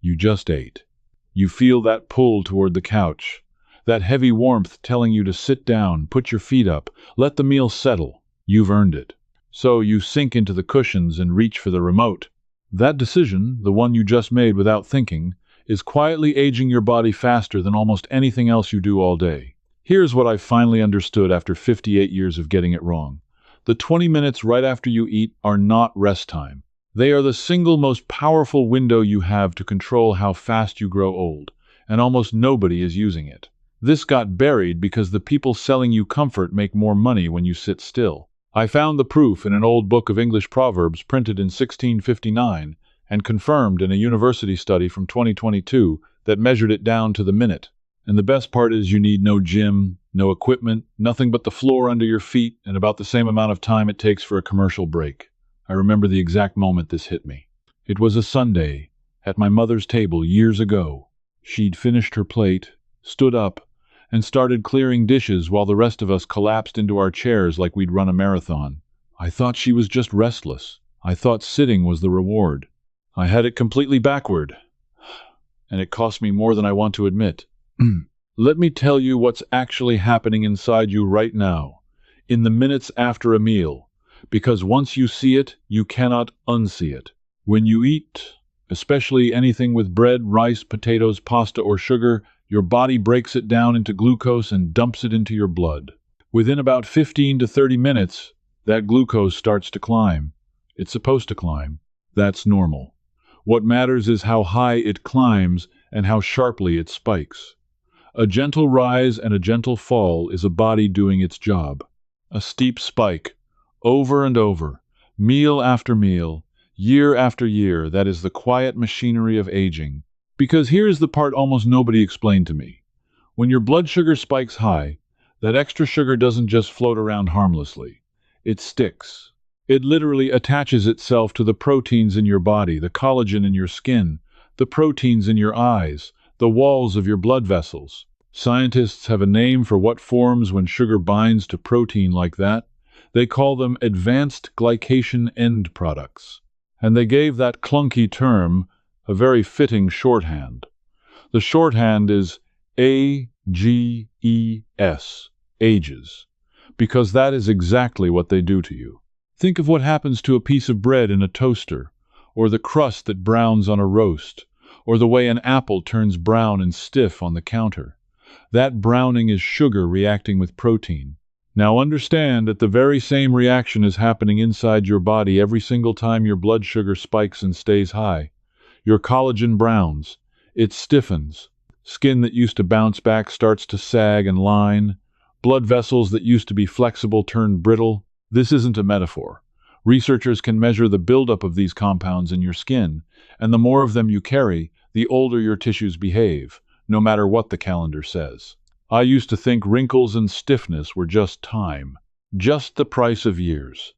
You just ate. You feel that pull toward the couch, that heavy warmth telling you to sit down, put your feet up, let the meal settle. You've earned it. So you sink into the cushions and reach for the remote. That decision, the one you just made without thinking, is quietly aging your body faster than almost anything else you do all day. Here's what I finally understood after 58 years of getting it wrong. The 20 minutes right after you eat are not rest time. They are the single most powerful window you have to control how fast you grow old, and almost nobody is using it. This got buried because the people selling you comfort make more money when you sit still. I found the proof in an old book of English proverbs printed in 1659 and confirmed in a university study from 2022 that measured it down to the minute. And the best part is you need no gym, no equipment, nothing but the floor under your feet, and about the same amount of time it takes for a commercial break. I remember the exact moment this hit me. It was a Sunday, at my mother's table years ago. She'd finished her plate, stood up, and started clearing dishes while the rest of us collapsed into our chairs like we'd run a marathon. I thought she was just restless. I thought sitting was the reward. I had it completely backward, and it cost me more than I want to admit. Let me tell you what's actually happening inside you right now, in the minutes after a meal. Because once you see it, you cannot unsee it. When you eat, especially anything with bread, rice, potatoes, pasta, or sugar, your body breaks it down into glucose and dumps it into your blood. Within about 15 to 30 minutes, that glucose starts to climb. It's supposed to climb. That's normal. What matters is how high it climbs and how sharply it spikes. A gentle rise and a gentle fall is a body doing its job. A steep spike, over and over, meal after meal, year after year, that is the quiet machinery of aging. Because here's the part almost nobody explained to me. When your blood sugar spikes high, that extra sugar doesn't just float around harmlessly. It sticks. It literally attaches itself to the proteins in your body, the collagen in your skin, the proteins in your eyes, the walls of your blood vessels. Scientists have a name for what forms when sugar binds to protein like that. They call them advanced glycation end products. And they gave that clunky term a very fitting shorthand. The shorthand is AGES, ages, because that is exactly what they do to you. Think of what happens to a piece of bread in a toaster, or the crust that browns on a roast, or the way an apple turns brown and stiff on the counter. That browning is sugar reacting with protein. Now understand that the very same reaction is happening inside your body every single time your blood sugar spikes and stays high. Your collagen browns. It stiffens. Skin that used to bounce back starts to sag and line. Blood vessels that used to be flexible turn brittle. This isn't a metaphor. Researchers can measure the buildup of these compounds in your skin, and the more of them you carry, the older your tissues behave, no matter what the calendar says. I used to think wrinkles and stiffness were just time, just the price of years.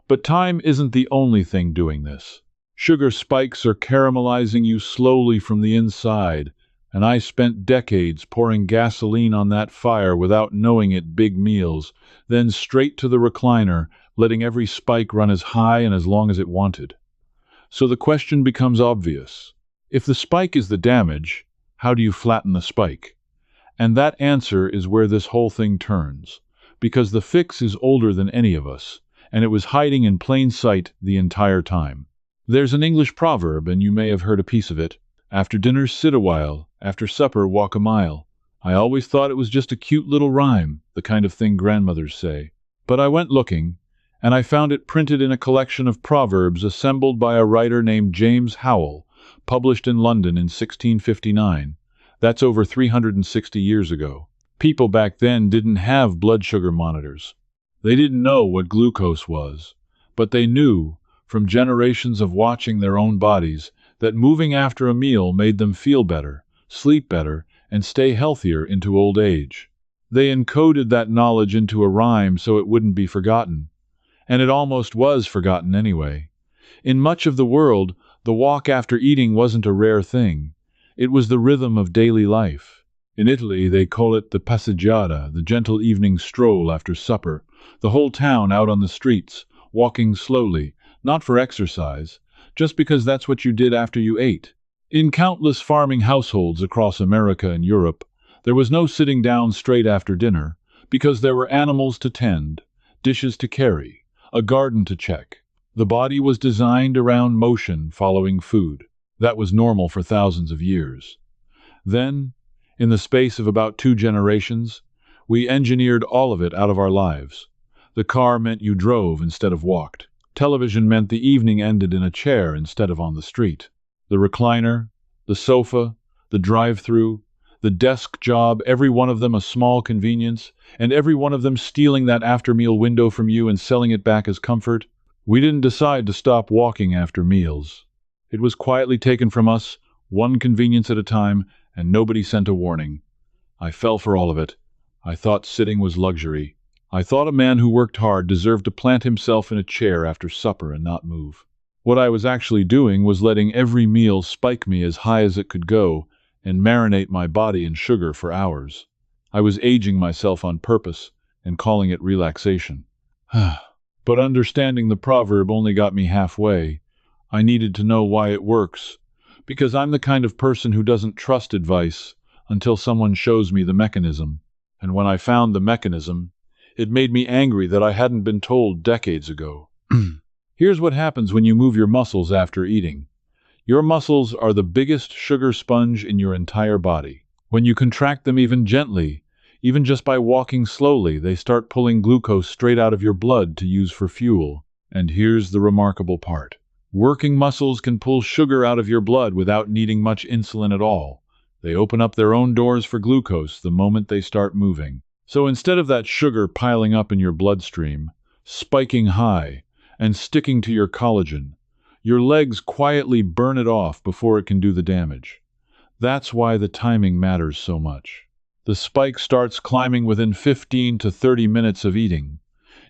But time isn't the only thing doing this. Sugar spikes are caramelizing you slowly from the inside, and I spent decades pouring gasoline on that fire without knowing it. Big meals, then straight to the recliner, letting every spike run as high and as long as it wanted. So the question becomes obvious. If the spike is the damage, how do you flatten the spike? And that answer is where this whole thing turns, because the fix is older than any of us, and it was hiding in plain sight the entire time. There's an English proverb, and you may have heard a piece of it. After dinner, sit a while. After supper, walk a mile. I always thought it was just a cute little rhyme, the kind of thing grandmothers say. But I went looking, and I found it printed in a collection of proverbs assembled by a writer named James Howell, published in London in 1659. That's over 360 years ago. People back then didn't have blood sugar monitors. They didn't know what glucose was, but they knew, from generations of watching their own bodies, that moving after a meal made them feel better, sleep better, and stay healthier into old age. They encoded that knowledge into a rhyme so it wouldn't be forgotten. And it almost was forgotten anyway. In much of the world, the walk after eating wasn't a rare thing. It was the rhythm of daily life. In Italy, they call it the passeggiata, the gentle evening stroll after supper, the whole town out on the streets, walking slowly, not for exercise, just because that's what you did after you ate. In countless farming households across America and Europe, there was no sitting down straight after dinner, because there were animals to tend, dishes to carry, a garden to check. The body was designed around motion following food. That was normal for thousands of years. Then, in the space of about 2 generations, we engineered all of it out of our lives. The car meant you drove instead of walked. Television meant the evening ended in a chair instead of on the street. The recliner, the sofa, the drive-through, the desk job, every one of them a small convenience, and every one of them stealing that after-meal window from you and selling it back as comfort. We didn't decide to stop walking after meals. It was quietly taken from us, one convenience at a time, and nobody sent a warning. I fell for all of it. I thought sitting was luxury. I thought a man who worked hard deserved to plant himself in a chair after supper and not move. What I was actually doing was letting every meal spike me as high as it could go and marinate my body in sugar for hours. I was aging myself on purpose and calling it relaxation. But understanding the proverb only got me halfway. I needed to know why it works, because I'm the kind of person who doesn't trust advice until someone shows me the mechanism. And when I found the mechanism, it made me angry that I hadn't been told decades ago. Here's what happens when you move your muscles after eating. Your muscles are the biggest sugar sponge in your entire body. When you contract them even gently, even just by walking slowly, they start pulling glucose straight out of your blood to use for fuel. And here's the remarkable part. Working muscles can pull sugar out of your blood without needing much insulin at all. They open up their own doors for glucose the moment they start moving. So instead of that sugar piling up in your bloodstream, spiking high, and sticking to your collagen, your legs quietly burn it off before it can do the damage. That's why the timing matters so much. The spike starts climbing within 15 to 30 minutes of eating.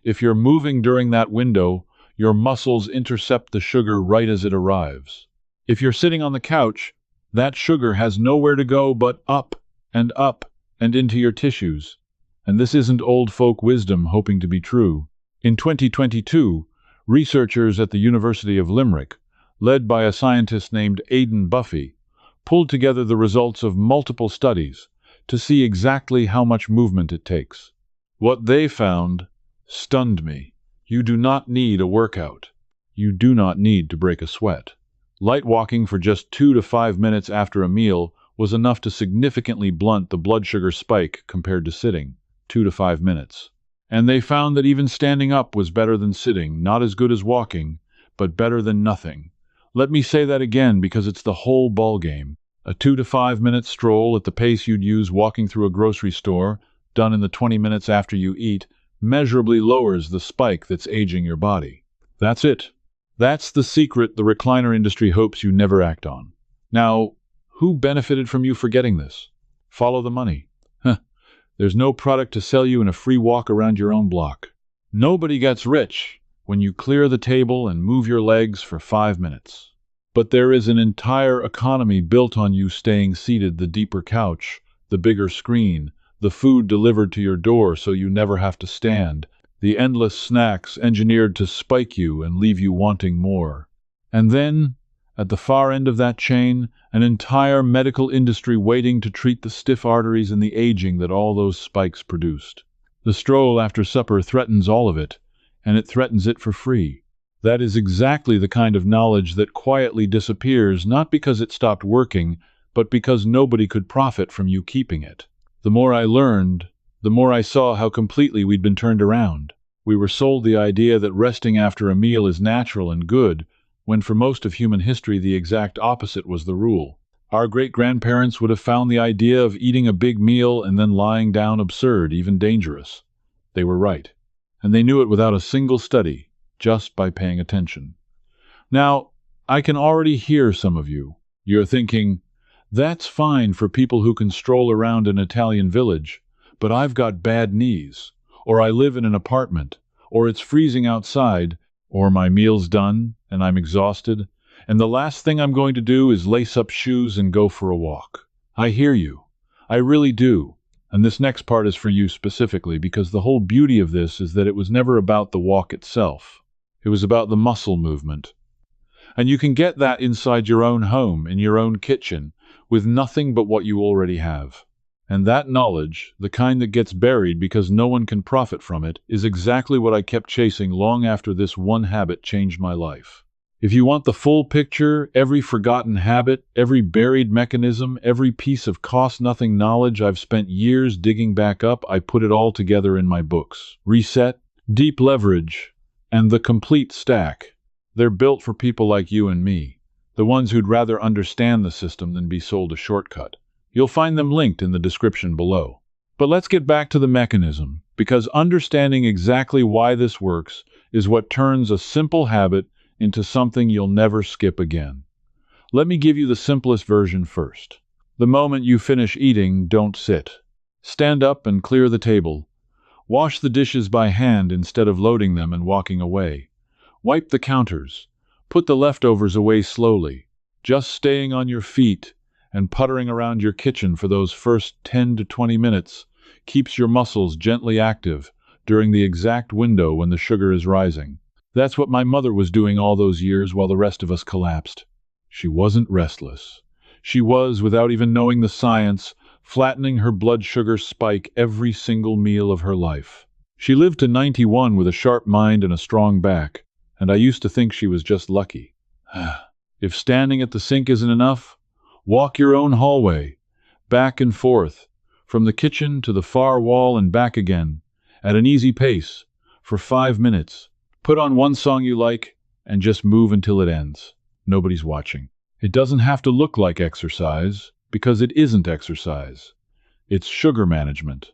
If you're moving during that window, your muscles intercept the sugar right as it arrives. If you're sitting on the couch, that sugar has nowhere to go but up and into your tissues. And this isn't old folk wisdom hoping to be true. In 2022, researchers at the University of Limerick, led by a scientist named Aidan Buffy, pulled together the results of multiple studies to see exactly how much movement it takes. What they found stunned me. You do not need a workout. You do not need to break a sweat. Light walking for just 2 to 5 minutes after a meal was enough to significantly blunt the blood sugar spike compared to sitting, 2 to 5 minutes. And they found that even standing up was better than sitting, not as good as walking, but better than nothing. Let me say that again because it's the whole ballgame. A 2 to 5 minute stroll at the pace you'd use walking through a grocery store, done in the 20 minutes after you eat, measurably lowers the spike that's aging your body. That's it. That's the secret the recliner industry hopes you never act on. Now, who benefited from you forgetting this? Follow the money. There's no product to sell you in a free walk around your own block. Nobody gets rich when you clear the table and move your legs for 5 minutes. But there is an entire economy built on you staying seated, the deeper couch, the bigger screen, the food delivered to your door so you never have to stand, the endless snacks engineered to spike you and leave you wanting more. And then, at the far end of that chain, an entire medical industry waiting to treat the stiff arteries and the aging that all those spikes produced. The stroll after supper threatens all of it, and it threatens it for free. That is exactly the kind of knowledge that quietly disappears, not because it stopped working, but because nobody could profit from you keeping it. The more I learned, the more I saw how completely we'd been turned around. We were sold the idea that resting after a meal is natural and good, when for most of human history the exact opposite was the rule. Our great-grandparents would have found the idea of eating a big meal and then lying down absurd, even dangerous. They were right, and they knew it without a single study, just by paying attention. Now, I can already hear some of you. You're thinking, that's fine for people who can stroll around an Italian village, but I've got bad knees, or I live in an apartment, or it's freezing outside, or my meal's done and I'm exhausted, and the last thing I'm going to do is lace up shoes and go for a walk. I hear you. I really do. And this next part is for you specifically, because the whole beauty of this is that it was never about the walk itself. It was about the muscle movement. And you can get that inside your own home, in your own kitchen, with nothing but what you already have. And that knowledge, the kind that gets buried because no one can profit from it, is exactly what I kept chasing long after this one habit changed my life. If you want the full picture, every forgotten habit, every buried mechanism, every piece of cost-nothing knowledge I've spent years digging back up, I put it all together in my books. Reset, Deep Leverage, and The Complete Stack. They're built for people like you and me, the ones who'd rather understand the system than be sold a shortcut. You'll find them linked in the description below. But let's get back to the mechanism, because understanding exactly why this works is what turns a simple habit into something you'll never skip again. Let me give you the simplest version first. The moment you finish eating, don't sit. Stand up and clear the table. Wash the dishes by hand instead of loading them and walking away. Wipe the counters. Put the leftovers away slowly. Just staying on your feet and puttering around your kitchen for those first 10 to 20 minutes keeps your muscles gently active during the exact window when the sugar is rising. That's what my mother was doing all those years while the rest of us collapsed. She wasn't restless. She was, without even knowing the science, flattening her blood sugar spike every single meal of her life. She lived to 91 with a sharp mind and a strong back, and I used to think she was just lucky. If standing at the sink isn't enough, walk your own hallway, back and forth, from the kitchen to the far wall and back again, at an easy pace, for 5 minutes. Put on one song you like, and just move until it ends. Nobody's watching. It doesn't have to look like exercise, because it isn't exercise. It's sugar management.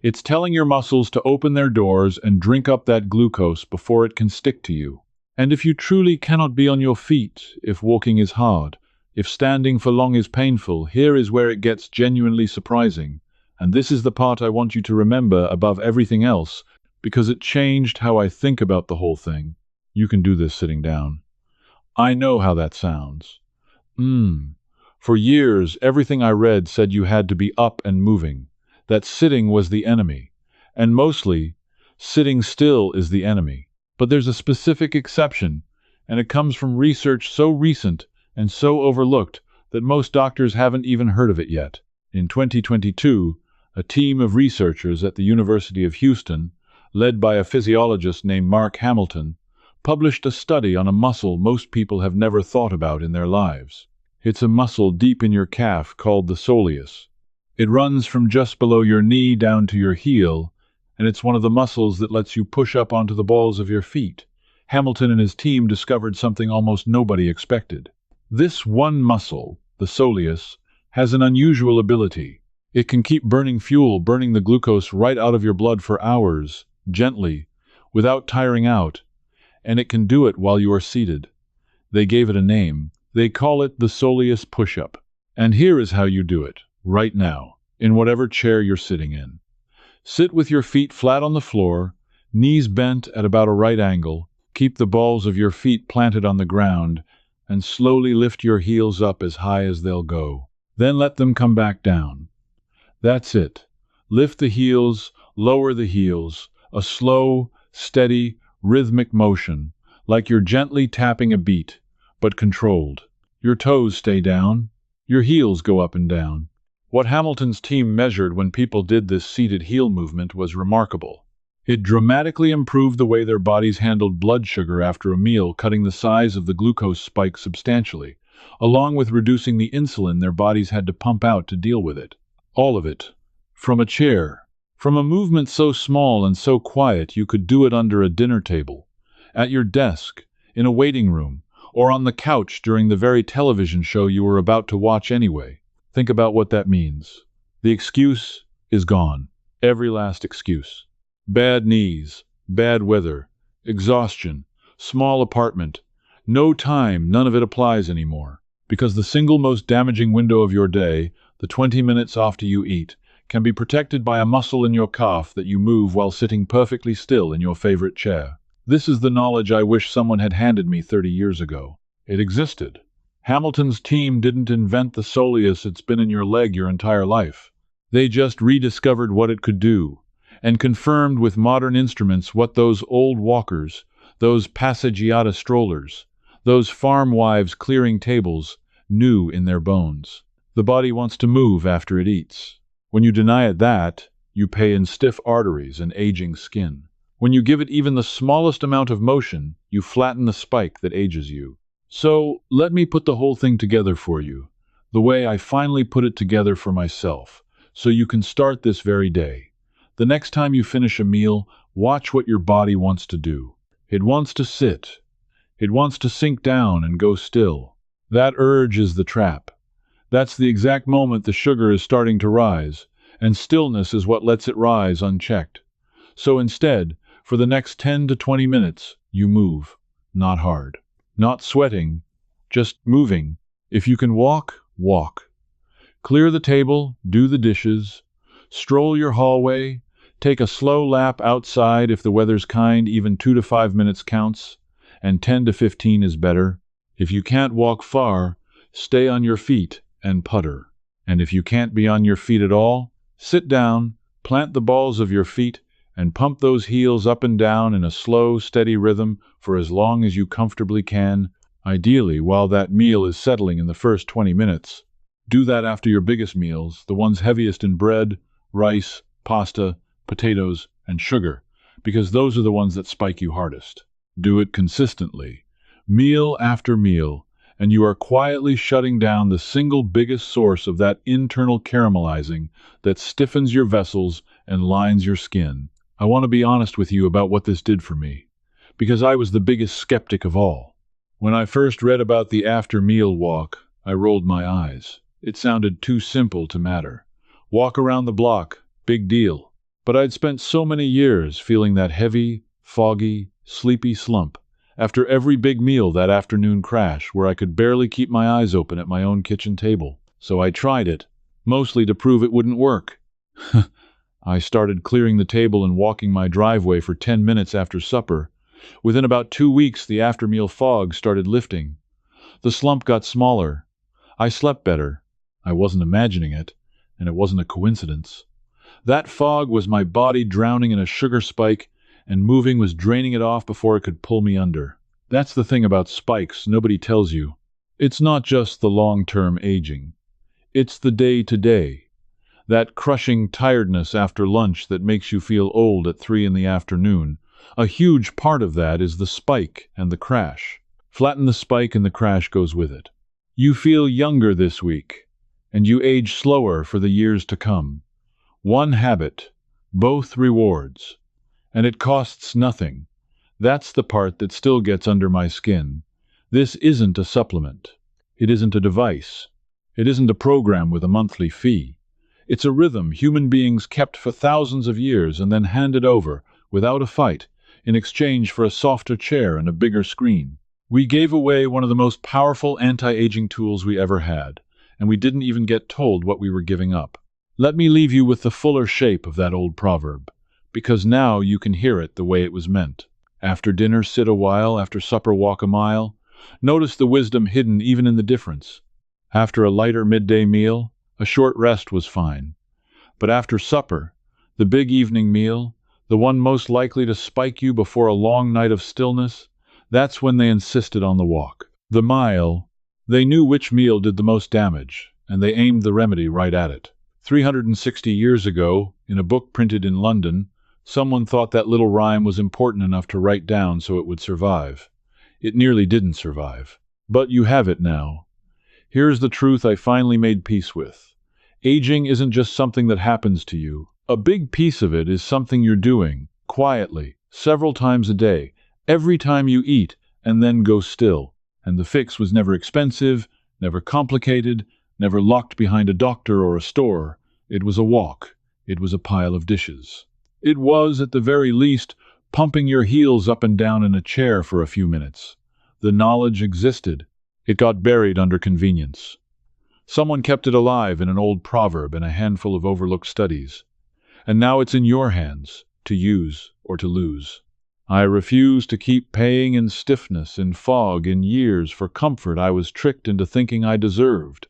It's telling your muscles to open their doors and drink up that glucose before it can stick to you. And if you truly cannot be on your feet, if walking is hard, if standing for long is painful, here is where it gets genuinely surprising. And this is the part I want you to remember above everything else, because it changed how I think about the whole thing. You can do this sitting down. I know how that sounds. For years, everything I read said you had to be up and moving, that sitting was the enemy, and mostly, sitting still is the enemy. But there's a specific exception, and it comes from research so recent and so overlooked that most doctors haven't even heard of it yet. In 2022, a team of researchers at the University of Houston, led by a physiologist named Mark Hamilton, published a study on a muscle most people have never thought about in their lives. It's a muscle deep in your calf called the soleus. It runs from just below your knee down to your heel, and it's one of the muscles that lets you push up onto the balls of your feet. Hamilton and his team discovered something almost nobody expected. This one muscle, the soleus, has an unusual ability. It can keep burning fuel, burning the glucose right out of your blood for hours, gently, without tiring out, and it can do it while you are seated. They gave it a name. They call it the soleus push-up. And here is how you do it, right now, in whatever chair you're sitting in. Sit with your feet flat on the floor, knees bent at about a right angle, keep the balls of your feet planted on the ground, and slowly lift your heels up as high as they'll go. Then let them come back down. That's it. Lift the heels, lower the heels, a slow, steady, rhythmic motion, like you're gently tapping a beat, but controlled. Your toes stay down, your heels go up and down. What Hamilton's team measured when people did this seated heel movement was remarkable. It dramatically improved the way their bodies handled blood sugar after a meal, cutting the size of the glucose spike substantially, along with reducing the insulin their bodies had to pump out to deal with it. All of it. From a chair. From a movement so small and so quiet you could do it under a dinner table, at your desk, in a waiting room, or on the couch during the very television show you were about to watch anyway. Think about what that means. The excuse is gone. Every last excuse. Bad knees, bad weather, exhaustion, small apartment, no time, none of it applies anymore. Because the single most damaging window of your day, the 20 minutes after you eat, can be protected by a muscle in your calf that you move while sitting perfectly still in your favorite chair. This is the knowledge I wish someone had handed me 30 years ago. It existed. Hamilton's team didn't invent the soleus, it's been in your leg your entire life. They just rediscovered what it could do, and confirmed with modern instruments what those old walkers, those passeggiata strollers, Those farm wives clearing tables, new in their bones. The body wants to move after it eats. When you deny it that, you pay in stiff arteries and aging skin. When you give it even the smallest amount of motion, you flatten the spike that ages you. So, let me put the whole thing together for you, the way I finally put it together for myself, so you can start this very day. The next time you finish a meal, watch what your body wants to do. It wants to sit. It wants to sink down and go still. That urge is the trap. That's the exact moment the sugar is starting to rise, and stillness is what lets it rise unchecked. So instead, for the next 10 to 20 minutes, you move. Not hard. Not sweating. Just moving. If you can walk, walk. Clear the table, do the dishes, stroll your hallway, take a slow lap outside if the weather's kind, even 2 to 5 minutes counts, and 10 to 15 is better. If you can't walk far, stay on your feet and putter. And if you can't be on your feet at all, sit down, plant the balls of your feet, and pump those heels up and down in a slow, steady rhythm for as long as you comfortably can, ideally while that meal is settling in the first 20 minutes. Do that after your biggest meals, the ones heaviest in bread, rice, pasta, potatoes, and sugar, because those are the ones that spike you hardest. Do it consistently, meal after meal, and you are quietly shutting down the single biggest source of that internal caramelizing that stiffens your vessels and lines your skin. I want to be honest with you about what this did for me, because I was the biggest skeptic of all. When I first read about the after-meal walk, I rolled my eyes. It sounded too simple to matter. Walk around the block, big deal. But I'd spent so many years feeling that heavy, foggy, sleepy slump after every big meal that afternoon crash where I could barely keep my eyes open at my own kitchen table. So I tried it, mostly to prove it wouldn't work. I started clearing the table and walking my driveway for 10 minutes after supper. Within about 2 weeks, the after-meal fog started lifting. The slump got smaller. I slept better. I wasn't imagining it, and it wasn't a coincidence. That fog was my body drowning in a sugar spike, and moving was draining it off before it could pull me under. That's the thing about spikes nobody tells you. It's not just the long-term aging. It's the day-to-day. That crushing tiredness after lunch that makes you feel old at 3 in the afternoon. A huge part of that is the spike and the crash. Flatten the spike and the crash goes with it. You feel younger this week, and you age slower for the years to come. One habit, both rewards. And it costs nothing. That's the part that still gets under my skin. This isn't a supplement. It isn't a device. It isn't a program with a monthly fee. It's a rhythm human beings kept for thousands of years and then handed over, without a fight, in exchange for a softer chair and a bigger screen. We gave away one of the most powerful anti-aging tools we ever had, and we didn't even get told what we were giving up. Let me leave you with the fuller shape of that old proverb, because now you can hear it the way it was meant. After dinner, sit a while. After supper, walk a mile. Notice the wisdom hidden even in the difference. After a lighter midday meal, a short rest was fine. But after supper, the big evening meal, the one most likely to spike you before a long night of stillness, that's when they insisted on the walk. The mile. They knew which meal did the most damage, and they aimed the remedy right at it. 360 years ago, in a book printed in London, someone thought that little rhyme was important enough to write down so it would survive. It nearly didn't survive. But you have it now. Here's the truth I finally made peace with. Aging isn't just something that happens to you. A big piece of it is something you're doing, quietly, several times a day, every time you eat, and then go still. And the fix was never expensive, never complicated, never locked behind a doctor or a store. It was a walk. It was a pile of dishes. It was, at the very least, pumping your heels up and down in a chair for a few minutes. The knowledge existed. It got buried under convenience. Someone kept it alive in an old proverb and a handful of overlooked studies. And now it's in your hands, to use or to lose. I refuse to keep paying in stiffness, in fog, in years for comfort I was tricked into thinking I deserved.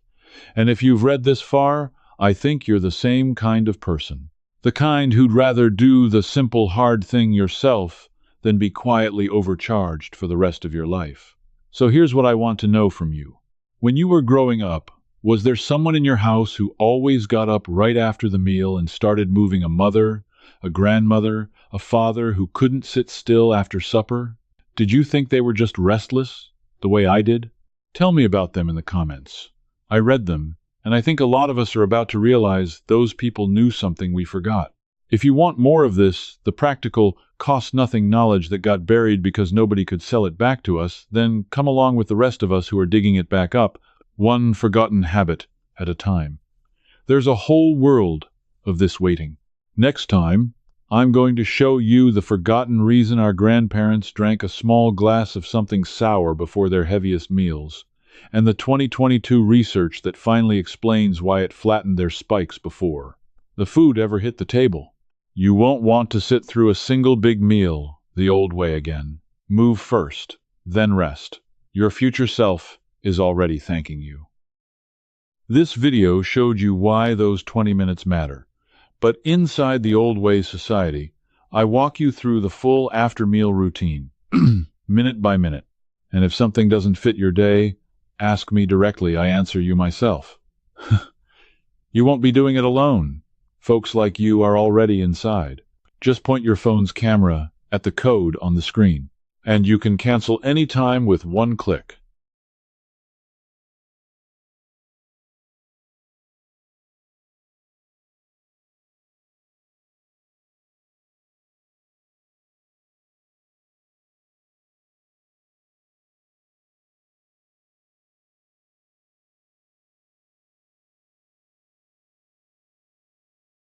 And if you've read this far, I think you're the same kind of person. The kind who'd rather do the simple hard thing yourself than be quietly overcharged for the rest of your life. So here's what I want to know from you. When you were growing up, was there someone in your house who always got up right after the meal and started moving, a mother, a grandmother, a father who couldn't sit still after supper? Did you think they were just restless, the way I did? Tell me about them in the comments. I read them, and I think a lot of us are about to realize those people knew something we forgot. If you want more of this, the practical, cost-nothing knowledge that got buried because nobody could sell it back to us, then come along with the rest of us who are digging it back up, one forgotten habit at a time. There's a whole world of this waiting. Next time, I'm going to show you the forgotten reason our grandparents drank a small glass of something sour before their heaviest meals, and the 2022 research that finally explains why it flattened their spikes before the food ever hit the table. You won't want to sit through a single big meal the old way again. Move first, then rest. Your future self is already thanking you. This video showed you why those 20 minutes matter. But inside the old way society, I walk you through the full after-meal routine, minute by minute. And if something doesn't fit your day, ask me directly. I answer you myself. You won't be doing it alone. Folks like you are already inside. Just point your phone's camera at the code on the screen, and you can cancel any time with one click.